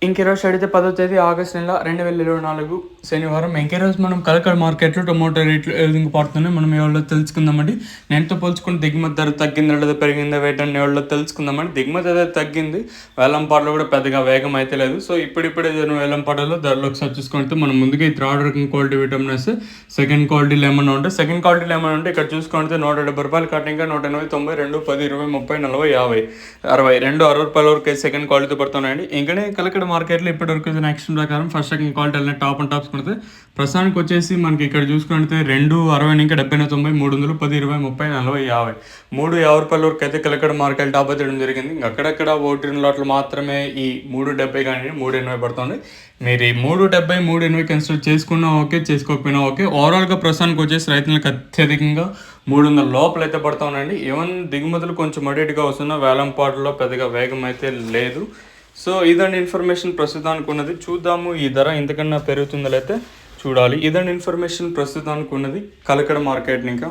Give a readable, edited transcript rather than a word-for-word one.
ఇంకెరోజు అడిగితే 10వ తేదీ ఆగస్టు నెల 2024 శనివారం. ఇంకెరోజు మనం కలకడ మార్కెట్లో టొమాటో రేట్లు ఏ విధంగా పడుతున్నాయి మనం ఎవరిలో తెలుసుకుందామండి. నేనుతో పోల్చుకుని దిగుమతి ధర తగ్గిందా లేదా పెరిగిందా వేటని ఎవరిలో తెలుసుకుందామండి. దిగుమతి ధర తగ్గింది, వేలంపాటలో కూడా పెద్దగా వేగం అయితే లేదు. సో ఇప్పుడిప్పుడే జరిగిన వేలంపాటలో ధరలు ఒకసారి చూసుకుంటే మనం ముందుగా ఈ థర్డ్ రకం క్వాలిటీ విటమిన్స్, సెకండ్ క్వాలిటీలు ఏమన్నా ఉంటే ఇక్కడ చూసుకుంటే 170 రూపాయలు కటింగ్, 180, 90, 2, 10, 20, 30, 40, 50, 60, 60 రూపాయల వరకు సెకండ్ క్వాలిటీ పడుతున్నాయండి. ఇంకనే కలకడ మార్కెట్లో ఇప్పటివరకు నెక్స్ట్ ప్రకారం ఫస్ట్ సెకండ్ క్వాలిటీ అన్నీ టాప్ అండ్ టాప్స్ కొడితే ప్రస్తుతానికి వచ్చేసి మనకి ఇక్కడ చూసుకుంటే 260 ఇంకా 70, 90, 300, 10, 20, 30, 40, 50, 50 రూపాయల వరకు అయితే కలకడ మార్కెట్ టాప్ అయితే జరిగింది. అక్కడక్కడ 1 లాట్లు మాత్రమే ఈ 370 కానీ 380 పడుతుంది. మీరు ఈ 370, 380 కన్సిడర్ చేసుకున్నా ఓకే, చేసుకోకపోయినా ఓకే. ఓవరాల్గా ప్రస్తుతానికి వచ్చేసి రైతులకు అత్యధికంగా 300 లోపల అయితే పడుతూ ఉన్నాయండి. ఈవెన్ దిగుమతులు కొంచెం అడిటిగా వస్తున్న వేలంపాటలో పెద్దగా వేగం అయితే లేదు. సో ఇదండి ఇన్ఫర్మేషన్ ప్రస్తుతానికి ఉన్నది. చూద్దాము ఈ ధర ఇంతకన్నా పెరుగుతుందో అయితే చూడాలి. ఇదండి ఇన్ఫర్మేషన్ ప్రస్తుతానికి ఉన్నది కలకడ మార్కెట్ని ఇంకా